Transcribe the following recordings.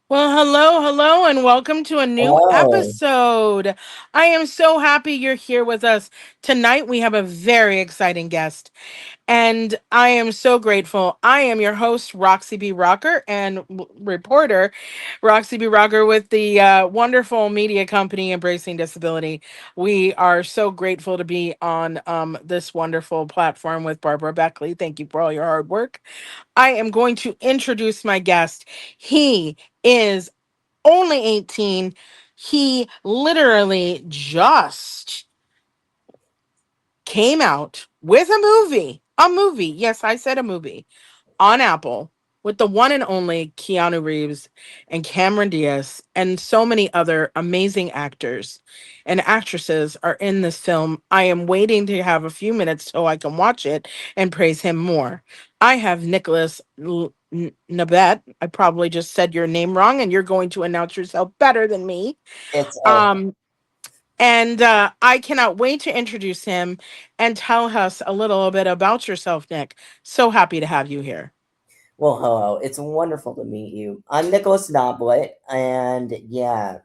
Well, hello, and welcome to a new Hello. episode. I am so happy you're here with us. Tonight, we have a very exciting guest, and I am so grateful. I am your host, Roxy B. Rocker, and reporter, Roxy B. Rocker, with the wonderful media company Embracing Disability. We are so grateful to be on this wonderful platform with Barbara Beckley. Thank you for all your hard work. I am going to introduce my guest. He is only 18. He literally just came out with a movie. Yes, I said a movie on Apple with the one and only Keanu Reeves and Cameron Diaz and so many other amazing actors and actresses are in this film. I am waiting to have a few minutes so I can watch it and praise him more. I have Nicolas Noblitt. I probably just said your name wrong, and you're going to announce yourself better than me. It's okay. Um, and I cannot wait to introduce him and tell us a little bit about yourself, Nick. So happy to have you here. Well, hello. It's wonderful to meet you. I'm Nicolas Noblitt, and yeah,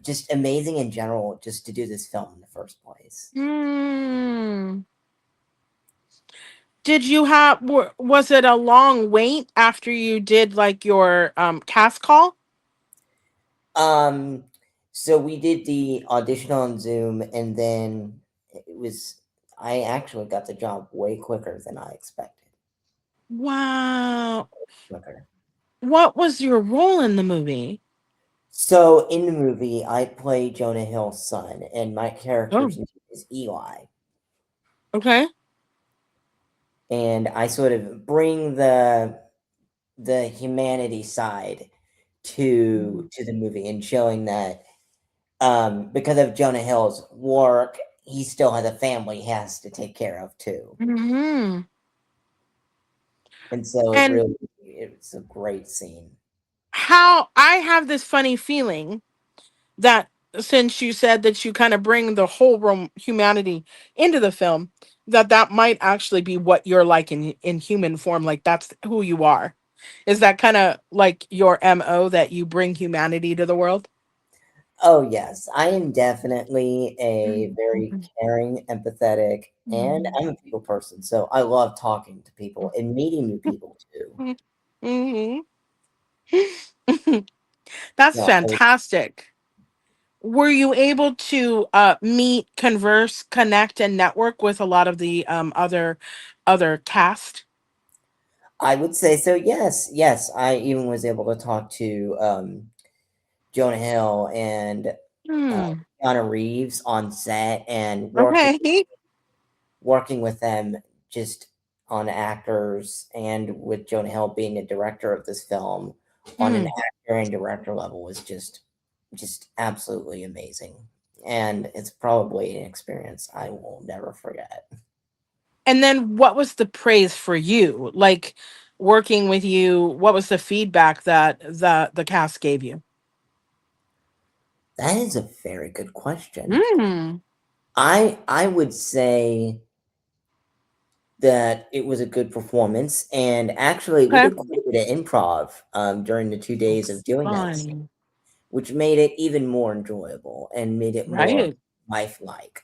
just amazing in general just to do this film in the first place. Hmm. Did you have, was it a long wait after you did like your cast call? Um, so we did the audition on Zoom, and then I actually got the job way quicker than I expected. Wow. Quicker. What was your role in the movie? So in the movie, I play Jonah Hill's son, and my Oh, character's name is Eli. okay. And I sort of bring the humanity side to the movie and showing that because of Jonah Hill's work, he still has a family he has to take care of too. Hmm. And so And it's a great scene. how I have this funny feeling that since you said that you kind of bring the whole humanity into the film, that might actually be what you're like in human form. Like that's who you are. Is that kind of like your MO that you bring humanity to the world? Oh yes, I am definitely a very Mhm. caring, empathetic, and Mhm. I'm a people person. So I love talking to people and meeting new people too. Mhm. That's So fantastic. Were you able to meet, converse, connect, and network with a lot of the other cast? I would say so. Yes, yes. I even was able to talk to Jonah Hill and uh, Hmm. Keanu Reeves on set and Okay. working with them just on actors and with Jonah Hill being the director of this film on an Hmm. actor and director level was just absolutely amazing. And it's probably an experience I will never forget. And then what was the praise for you? Like working with you, what was the feedback that the cast gave you? That is a very good question. Hmm. I would say that it was a good performance, and actually, we Okay. did quite a bit of improv during the 2 days of doing that, Fun. which made it even more enjoyable and made it more Right. lifelike.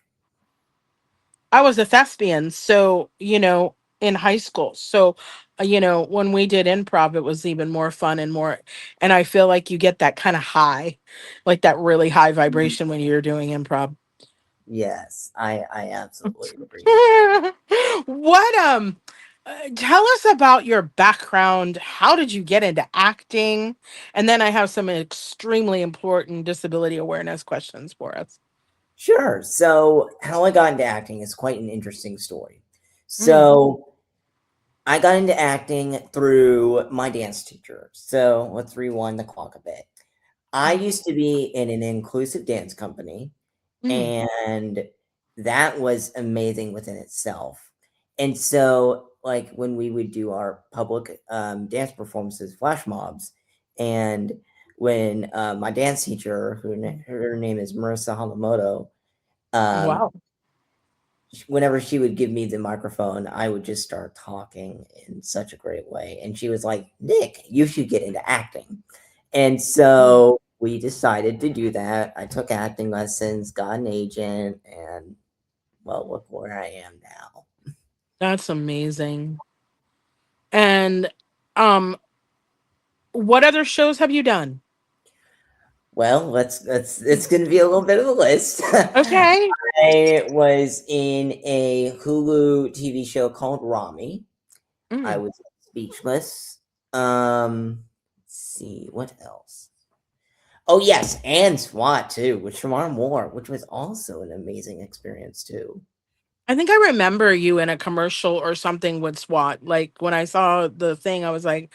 I was a thespian, so in high school. So when we did improv, it was even more fun and more. And I feel like you get that kind of high, like that really high Mhm. vibration when you're doing improv. Yes, I absolutely agree. what Tell us about your background. How did you get into acting? And then I have some extremely important disability awareness questions for us. Sure. So, how I got into acting is quite an interesting story. Mm. So, I got into acting through my dance teacher. So, let's rewind the clock a bit. I used to be in an inclusive dance company, Mm. and that was amazing within itself. And so, like when we would do our public dance performances, flash mobs, and when my dance teacher, her name is Marissa Hamamoto, um, Wow. whenever she would give me the microphone, I would just start talking in such a great way. And she was like, Nick, you should get into acting. And so we decided to do that. I took acting lessons, got an agent, and well, look where I am now. That's amazing. And um what other shows have you done? Well, let's it's gonna be a little bit of a list. Okay. I was in a Hulu TV show called Rami. I Mm. was speechless. Let's see, what else? Oh yes, and S.W.A.T too, which tomorrow more, which was also an amazing experience too. I think I remember you in a commercial or something with SWAT. Like when I saw the thing, I was like,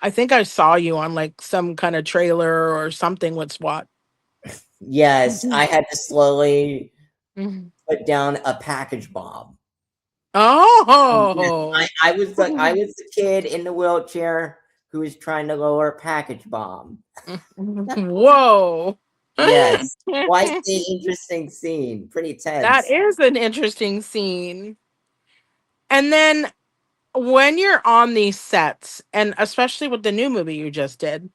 I think I saw you on like some kind of trailer or something with SWAT. Yes, Mhm. I had to slowly Mhm. put down a package bomb. Yes, Oh, I was the kid in the wheelchair who was trying to lower a package bomb. whoa. Yes, quite the interesting scene, pretty That tense. is an interesting scene. And then when you're on these sets, and especially with the new movie you just did,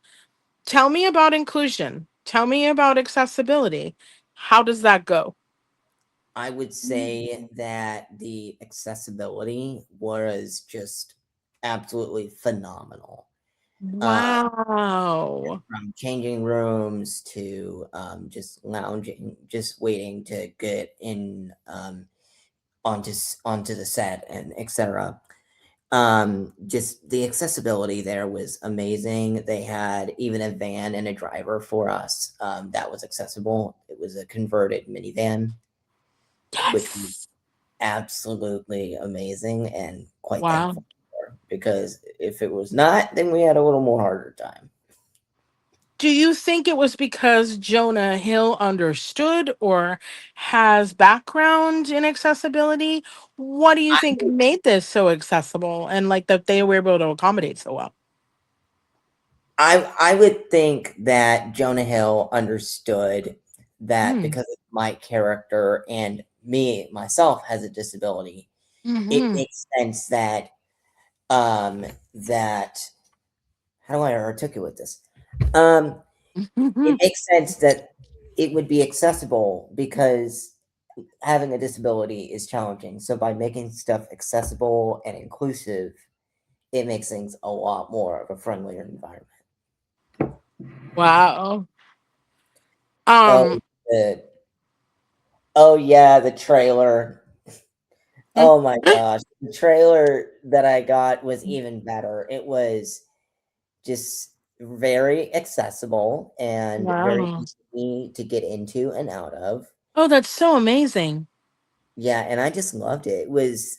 tell me about inclusion. Tell me about accessibility. How does that go? I would say that the accessibility was just absolutely phenomenal. Wow. From changing rooms to just lounging, just waiting to get in onto the set and etc. Just the accessibility there was amazing. They had even a van and a driver for us that was accessible. It was a converted minivan, which was Yes. absolutely amazing and quite Wow. thankful for, because if it was not, then we had a little more harder time. Do you think it was because Jonah Hill understood or has background in accessibility? What do you think made this so accessible and like that they were able to accommodate so well? I would think that Jonah Hill understood that Mm. because of my character and me myself has a disability, it Hmm. makes sense that um that how do I articulate this? Um it makes sense that it would be accessible because having a disability is challenging. So by making stuff accessible and inclusive, it makes things a lot more of a friendlier environment. Wow. Oh, Um, the oh yeah, the trailer. Oh my gosh, the trailer that I got was even better. It was just very accessible and very wow. easy to get into and out of. Oh, that's so amazing. Yeah, and I just loved it. It was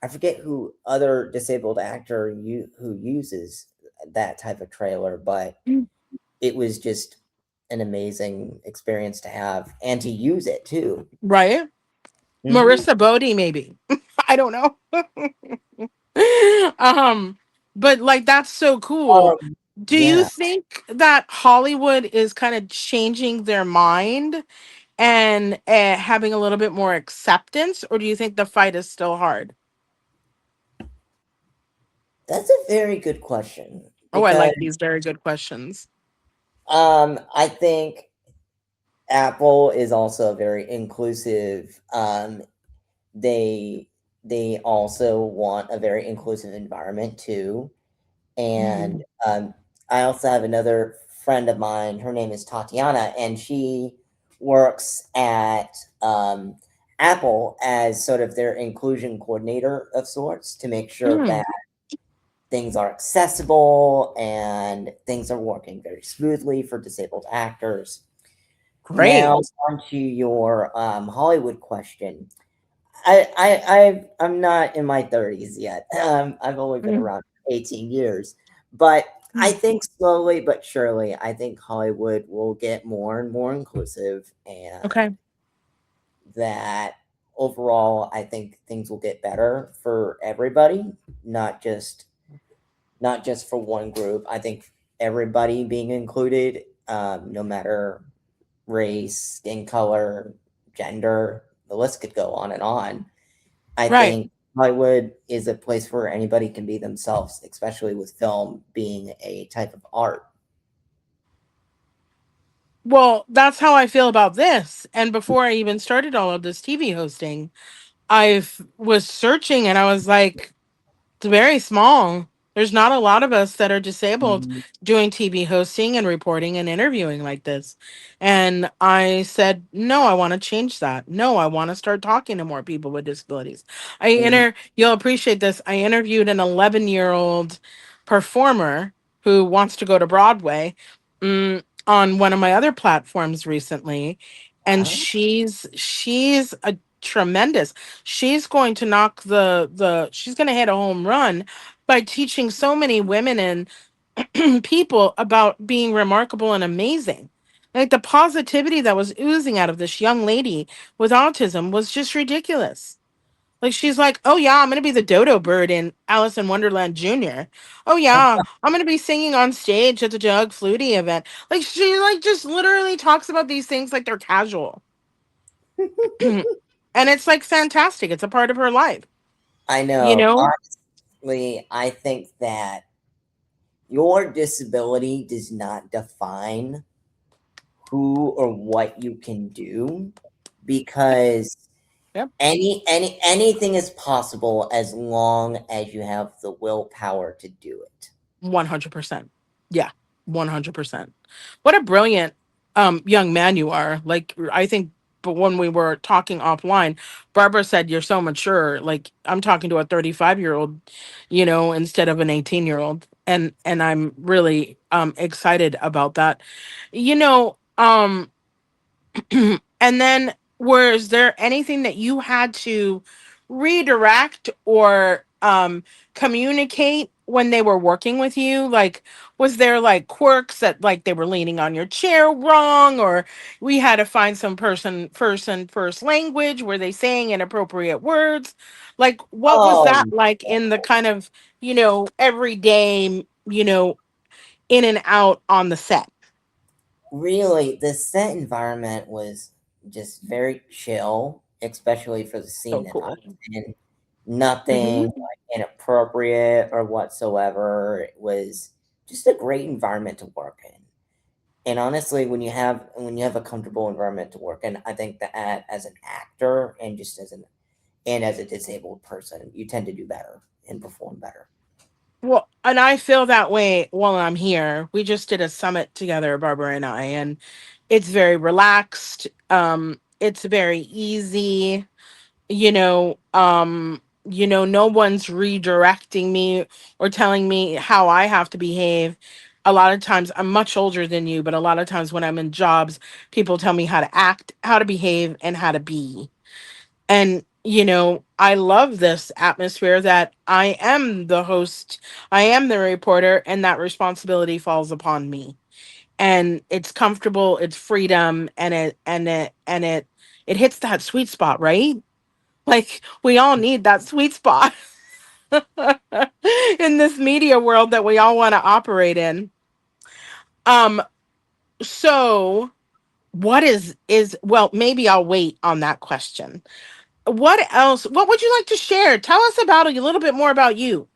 I forget who other disabled actor you who uses that type of trailer, but Mm. it was just an amazing experience to have and to use it too. Right? Mhm. Marissa Bodie, maybe. I don't know. um, but like that's so cool. Do you Yeah. think that Hollywood is kind of changing their mind and having a little bit more acceptance, or do you think the fight is still hard? That's a very good question Oh, I because like these very good questions. I think Apple is also very inclusive. They they also want a very inclusive environment too. And Mhm. I also have another friend of mine. Her name is Tatiana, and she works at Apple as sort of their inclusion coordinator of sorts to make sure Mm, that things are accessible and things are working very smoothly for disabled actors. great. Now, onto your Hollywood question. I'm not in my 30s yet. I've only been Mm, around 18 years, but I mm, think slowly but surely, I think Hollywood will get more and more inclusive, and okay. that overall, I think things will get better for everybody, not just not just for one group. I think everybody being included, no matter race, skin color, gender, the list could go on and on. I Right. think Hollywood is a place where anybody can be themselves, especially with film being a type of art. Well, that's how I feel about this. And before I even started all of this TV hosting, I was searching and I was like, it's very small. There's not a lot of us that are disabled Mhm. doing TV hosting and reporting and interviewing like this. And I said, no, I want to change that. No, I want to start talking to more people with disabilities. Mhm. You'll appreciate this. I interviewed an 11-year-old performer who wants to go to Broadway, on one of my other platforms recently, and Uh-huh. she's a tremendous, she's going to knock the she's going to hit a home run by teaching so many women and people about being remarkable and amazing. Like the positivity that was oozing out of this young lady with autism was just ridiculous. Like she's like, "Oh yeah, I'm going to be the dodo bird in Alice in Wonderland Jr. Oh yeah, I'm going to be singing on stage at the Jug Flutie event." Like she like just literally talks about these things like they're casual. And it's like fantastic. It's a part of her life, I you know. know? Honestly, I think that your disability does not define who or what you can do, because Yep. anything is possible as long as you have the willpower to do it. 100%. Yeah, 100%. What a brilliant young man you are. Like I think, but when we were talking offline, Barbara said you're so mature. Like I'm talking to a 35-year-old, instead of an 18-year-old. And I'm really excited about that. You know, and then, was there anything that you had to redirect or communicate when they were working with you? Like, was there like quirks that like they were leaning on your chair wrong, or we had to find some first language? Were they saying inappropriate words? Like, what was Oh, that like in the kind of, everyday, in and out on the set? really, the set environment was just very chill, especially for the scene So that I cool. was in. Nothing Hmm. like inappropriate or whatsoever. It was just a great environment to work in. And honestly, when you have a comfortable environment to work in, I think that as an actor and just as a disabled person, you tend to do better and perform better. Well, and I feel that way while I'm here. We just did a summit together, Barbara and I, and it's very relaxed. It's very easy, no one's redirecting me or telling me how I have to behave. A lot of times I'm much older than you, but a lot of times when I'm in jobs, people tell me how to act, how to behave, and how to be. And I love this atmosphere that I am the host, I am the reporter, and that responsibility falls upon me. And it's comfortable, it's freedom, and it hits that sweet spot, right? Like we all need that sweet spot in this media world that we all want to operate in. um so what is well, maybe I'll wait on that question. What would you like to share? Tell us about a little bit more about you.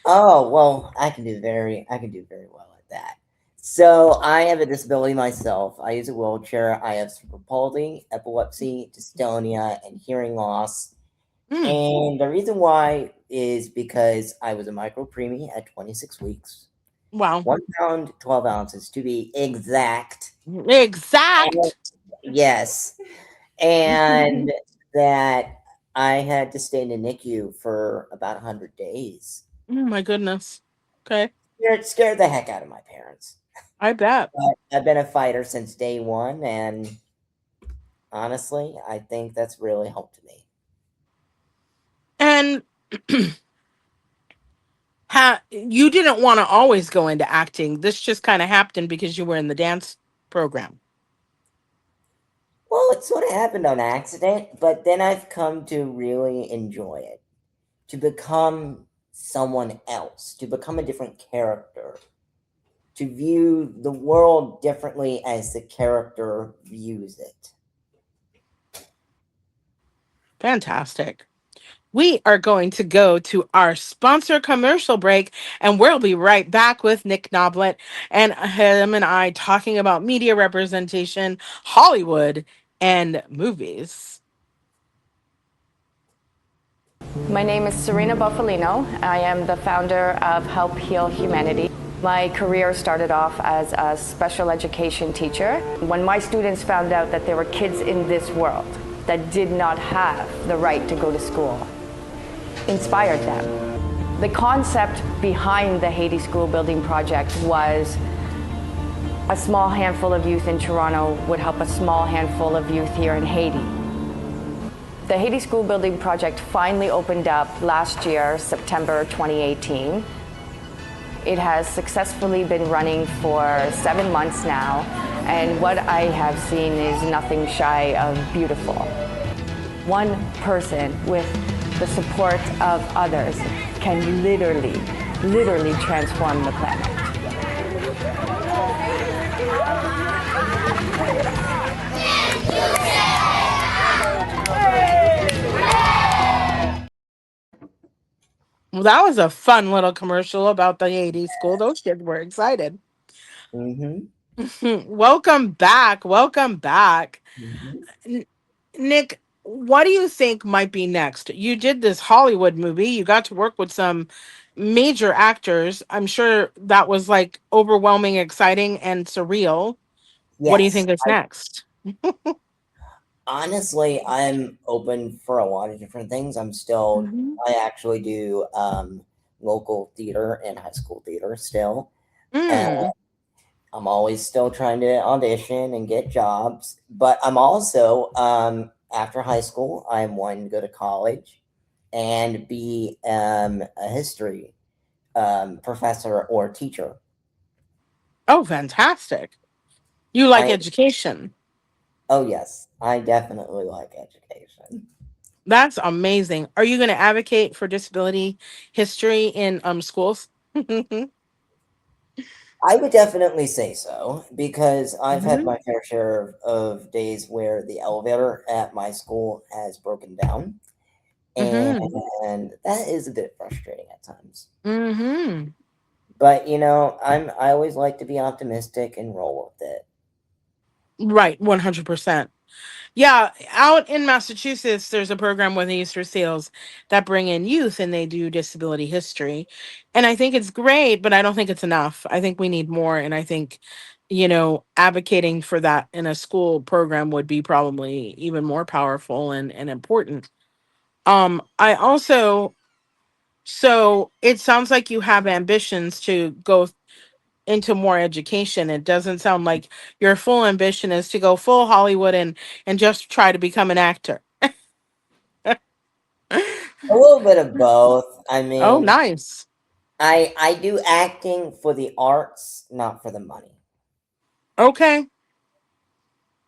Oh, well, I can do very well at that. So I have a disability myself. I use a wheelchair. I have cerebral palsy, epilepsy, dystonia, and hearing loss. Mm, And the reason why is because I was a micro preemie at 26 weeks, wow. 1 pound, 12 ounces to be exact. And Exact. yes. And that I had to stay in the NICU for about 100 days. Oh my goodness. Okay. Scared the heck out of my parents. I bet. But I've been a fighter since day one, and honestly, I think that's really helped me. And you didn't want to always go into acting. This just kind of happened because you were in the dance program. Well, it sort of happened on accident, but then I've come to really enjoy it. To become someone else, to become a different character, to view the world differently as the character views it. Fantastic. We are going to go to our sponsor commercial break, and we'll be right back with Nick Noblitt and him and I talking about media representation, Hollywood, and movies. My name is Serena Buffalino. I am the founder of Help Heal Humanity. My career started off as a special education teacher. When my students found out that there were kids in this world that did not have the right to go to school, inspired them. The concept behind the Haiti School Building Project was a small handful of youth in Toronto would help a small handful of youth here in Haiti. The Haiti School Building Project finally opened up last year, September 2018. It has successfully been running for 7 months now, and what I have seen is nothing shy of beautiful. One person with the support of others can literally transform the planet. Well, that was a fun little commercial about the 80s school. Those kids were excited. Mm-hmm. Welcome back. Welcome back. Mm-hmm. N- Nick, what do you think might be next? You did this Hollywood movie. You got to work with some major actors. I'm sure that was like overwhelming, exciting, and surreal. What do you Yes, think is next? honestly, I'm open for a lot of different things. Mhm. I actually do local theater and high school theater still. And Mm. I'm always still trying to audition and get jobs. But I'm also, after high school, I'm wanting to go to college and be a history professor or teacher. Oh, fantastic. You like I, education. oh, yes, I definitely like education. That's amazing. Are you going to advocate for disability history in schools? I would definitely say so because I've had Mhm. my fair share of days where the elevator at my school has broken down, Mhm. and that is a bit frustrating at times. Mhm. But I always like to be optimistic and roll with it. Right, 100%. Yeah, out in Massachusetts, there's a program with the Easter Seals that bring in youth and they do disability history. And I think it's great, but I don't think it's enough. I think we need more. And I think, advocating for that in a school program would be probably even more powerful and important. I also, so it sounds like you have ambitions to go into more education. It doesn't sound like your full ambition is to go full Hollywood and just try to become an actor. A little bit of both. I Oh, mean, nice. I do acting for the arts, not for the money. Okay.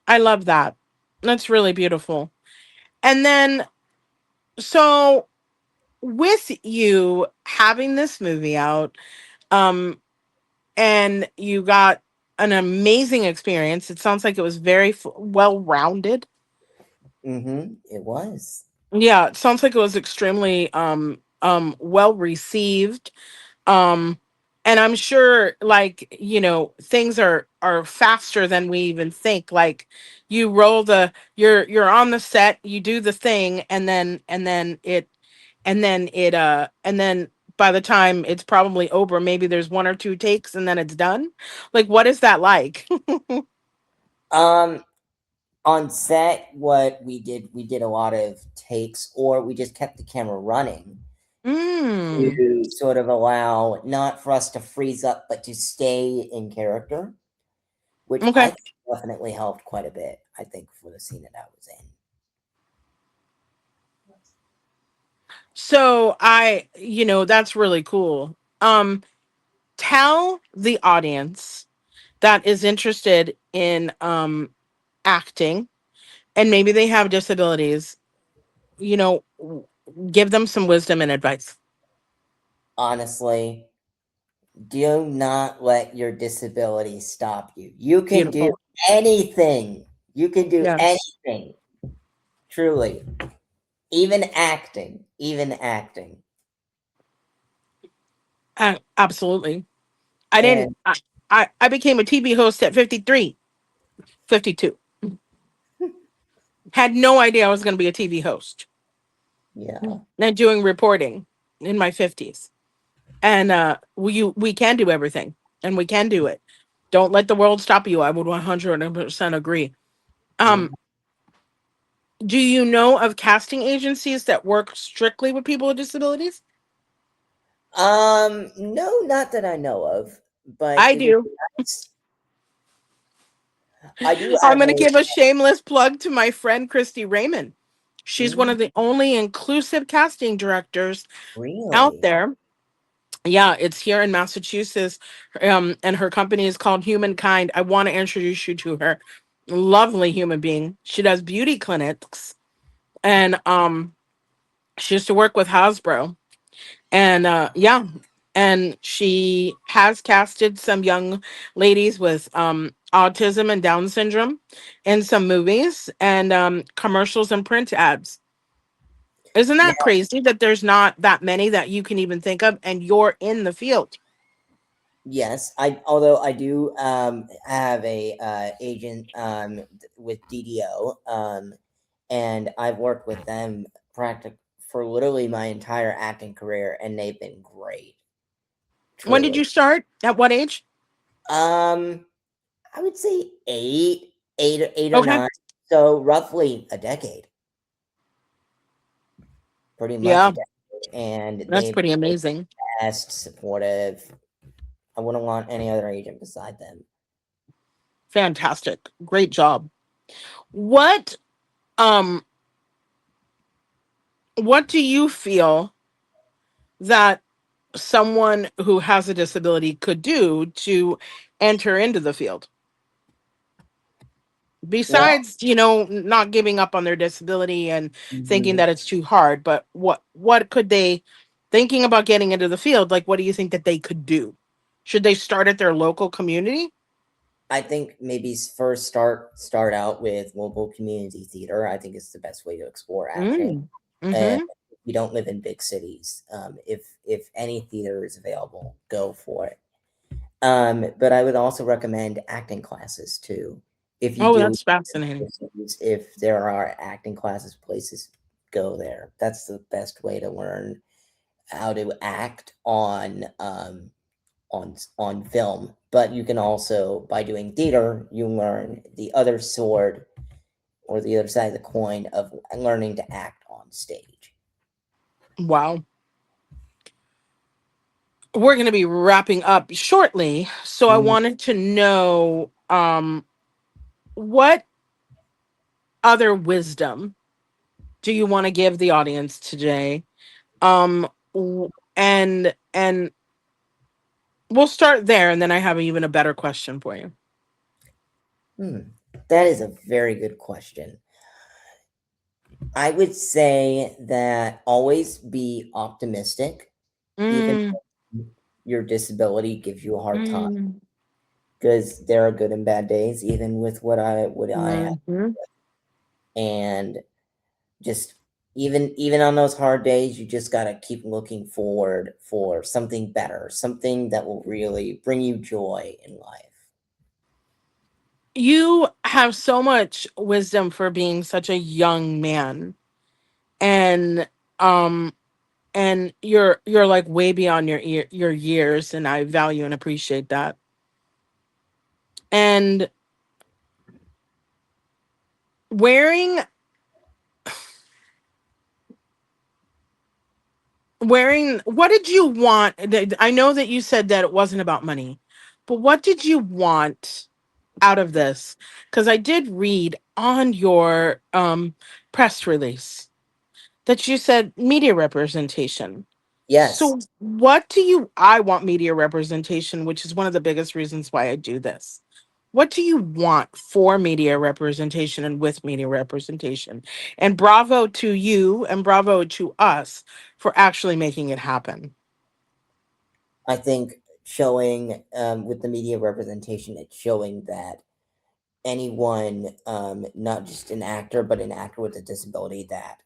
I love that. That's really beautiful. And then, so with you having this movie out, um, and you got an amazing experience, it sounds like it was very well rounded. Mm-hmm. It was. Yeah, it sounds like it was extremely well received. um and I'm sure, like, things are faster than we even think. Like, you roll the you're on the set, you do the thing, and then by the time it's probably over, maybe there's one or two takes and then it's done. Like, what is that like? Um, On set, what we did a lot of takes, or we just kept the camera running Mm. to sort of allow not for us to freeze up, but to stay in character, which I Okay. think definitely helped quite a bit. I think for the scene that I was in. So that's really cool. Tell the audience that is interested in acting and maybe they have disabilities, you know, give them some wisdom and advice. Honestly, do not let your disability stop you. You can do Beautiful. anything. You can do Yes. anything. Truly. Even acting. Even acting. Absolutely. I didn't And I became a TV host at 53, 52. Had no idea I was going to be a TV host. yeah. And doing reporting in my 50s. And we can do everything and we can do it. Don't let the world stop you. I would 100% agree. Um Mhm. do you know of casting agencies that work strictly with people with disabilities? No, not that I know of, but I it would do. be nice. I do I'm have going to a give a shameless plug to my friend Christy Raymond. She's one mm, of the only inclusive casting directors out really. there. Yeah, it's here in Massachusetts. And her company is called Humankind. I want to introduce you to her. Lovely human being. She does beauty clinics and she used to work with Hasbro. And yeah, and she has casted some young ladies with autism and Down syndrome in some movies and commercials and print ads. Isn't Now, that crazy that there's not that many that you can even think of and you're in the field? yes, I although I do have a agent with DDO and I've worked with them for literally my entire acting career, and they've been great, When did truly. you start? At what age? Um, I would say eight or Okay. nine, so roughly a decade, pretty much a Yeah, decade, and that's they've been pretty amazing. best supportive. I wouldn't want any other agent beside them. Fantastic. Great job. What um what do you feel that someone who has a disability could do to enter into the field? Well, Besides, not giving up on their disability and thinking mhm, that it's too hard, but what could they thinking about getting into the field, like what do you think that they could do? Should they start at their local community? I think maybe first start out with local community theater. I think it's the best way to explore acting. Mm. And Mhm. if you don't live in big cities, if any theater is available, go for it. But I would also recommend acting classes too. If you Oh, do, that's fascinating. if there are acting classes places, go there. That's the best way to learn how to act on film. But you can also, by doing theater, you learn the other sword or the other side of the coin of learning to act on stage. Wow. We're going to be wrapping up shortly, so I Mm, wanted to know what other wisdom do you want to give the audience today? And we'll start there, and then I have even a better question for you. hmm. That is a very good question. I would say that always be optimistic, even Mm, if your disability gives you a hard time, mm, because there are good and bad days, even with what I have, mhm. and just even on those hard days, you just gotta keep looking forward for something better, something that will really bring you joy in life. You have so much wisdom for being such a young man, and um, and you're like way beyond your years, and I value and appreciate that. And wearing wearing what did you want? I know that you said that it wasn't about money, but what did you want out of this? Because I did read on your press release that you said media representation. Yes, So what do you I want media representation, which is one of the biggest reasons why I do this. What do you want for media representation and with media representation? And bravo to you and bravo to us for actually making it happen. I think showing with the media representation, it's showing that anyone, not just an actor, but an actor with a disability, that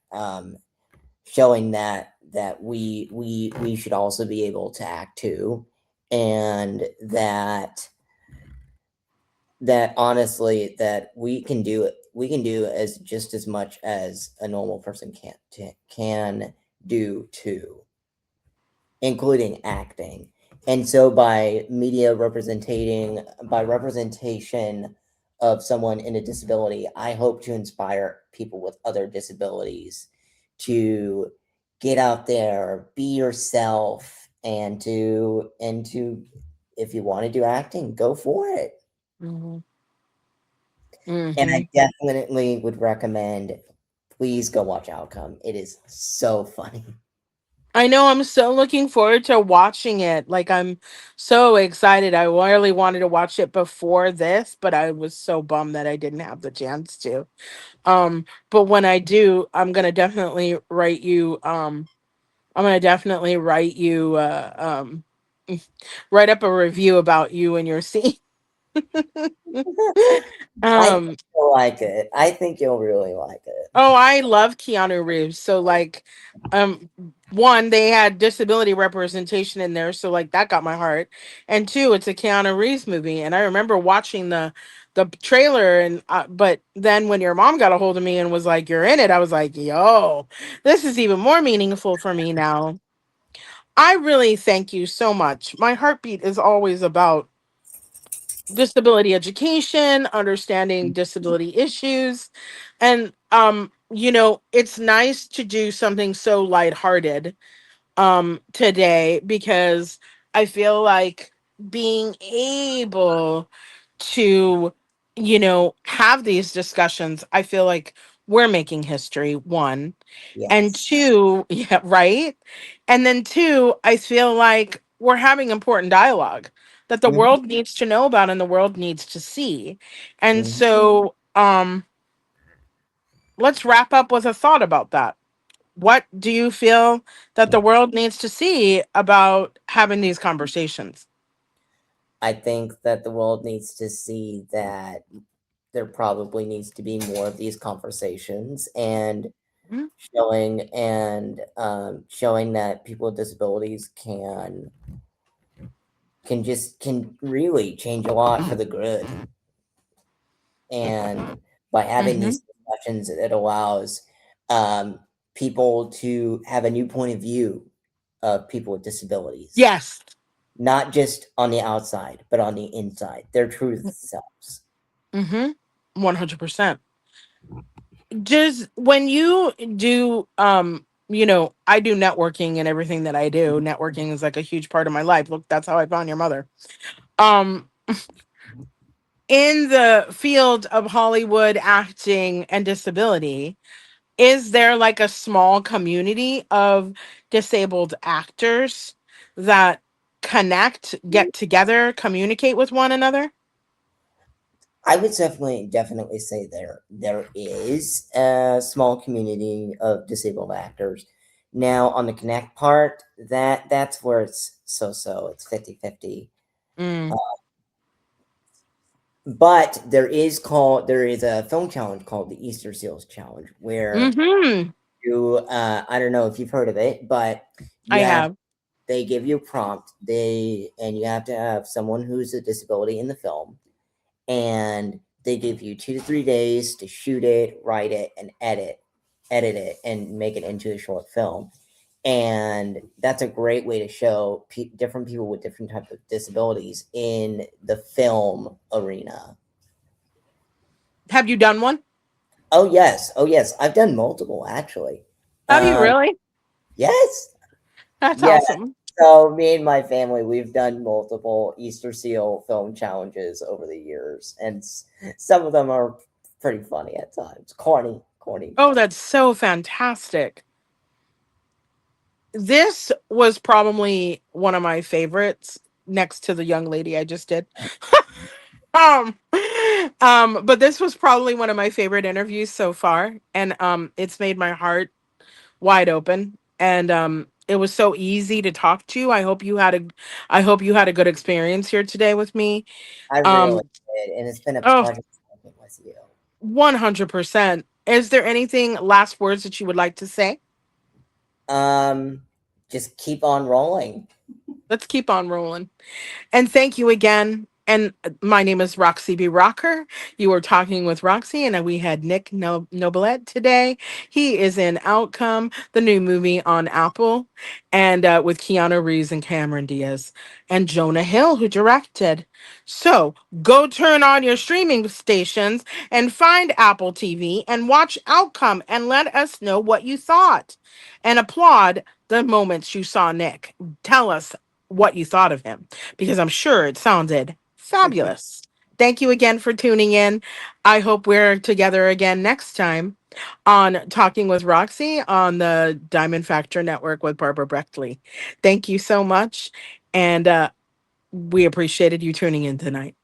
showing that we should also be able to act too, and that honestly that we can do as just as much as a normal person can do too, including acting. And so by representation of someone in a disability, I hope to inspire people with other disabilities to get out there, be yourself, and to if you want to do acting, go for it. Hmm. And I Hmm. definitely would recommend, please go watch Outcome. It is so funny. I know, I'm so looking forward to watching it. Like, I'm so excited. I really wanted to watch it before this, but I was so bummed that I didn't have the chance to. But when I do, I'm gonna definitely write you write up a review about you and your scene. I think um you'll like it. I think you'll really like it. Oh, I love Keanu Reeves. So like, um, one, they had disability representation in there, so like that got my heart. And two, it's a Keanu Reeves movie, and I remember watching the trailer, and but then when your mom got a hold of me and was like, "You're in it," I was like, "Yo, this is even more meaningful for me now." I really thank you so much. My heartbeat is always about disability education, understanding disability issues. And it's nice to do something so lighthearted today, because I feel like being able to have these discussions, I feel like we're making history, one. And Yes. two, yeah, right. And then two, I feel like we're having important dialogue that the Mhm, world needs to know about and the world needs to see. And mhm. so let's wrap up with a thought about that. What do you feel that the world needs to see about having these conversations? I think that the world needs to see that there probably needs to be more of these conversations, and Mhm. showing that people with disabilities can really change a lot for the good. And by having Mhm. these discussions, it allows um, people to have a new point of view of people with disabilities, Yes. not just on the outside, but on the inside, their true selves. Mhm. 100%. Just when you do I do networking, and everything that I do, networking is like a huge part of my life. Look, that's how I found your mother. Um in the field of Hollywood acting and disability, is there like a small community of disabled actors that connect, get together, communicate with one another? I would definitely say there is a small community of disabled actors. Now on the connect part, that's where it's so it's 50-50. Mm. But there is a film challenge called the Easter Seals Challenge, where Mhm. you I don't know if you've heard of it, but I you have have. they give you a prompt, and you have to have someone who's a disability in the film, and they give you 2 to 3 days to shoot it, write it, and edit it, and make it into a short film. And that's a great way to show different people with different types of disabilities in the film arena. Have you done one? Oh yes, I've done multiple actually. Have you Um, really? yes, That's yeah. awesome. So me and my family, we've done multiple Easter Seal film challenges over the years, and some of them are pretty funny at times, corny Oh, funny. that's so fantastic. This was probably one of my favorites next to the young lady I just did. um but this was probably one of my favorite interviews so far, and it's made my heart wide open, and it was so easy to talk to. I hope you had a good experience here today with me. I um really did, and it's been a oh, pleasure talking with you. 100%. Is there anything last words that you would like to say? Um, just keep on rolling. Let's keep on rolling. And thank you again. And my name is Roxy B. Rocker. You were talking with Roxy, and we had Noblitt today. He is in Outcome, the new movie on Apple, and with Keanu Reeves and Cameron Diaz and Jonah Hill, who directed. So go turn on your streaming stations and find Apple TV and watch Outcome and let us know what you thought. And applaud the moments you saw Nick. Tell us what you thought of him, because I'm sure it sounded fabulous. Thank you again for tuning in. I hope we're together again next time on Talking with Roxy on the Diamond Factor Network with Barbara Brechtley. Thank you so much. And we appreciated you tuning in tonight.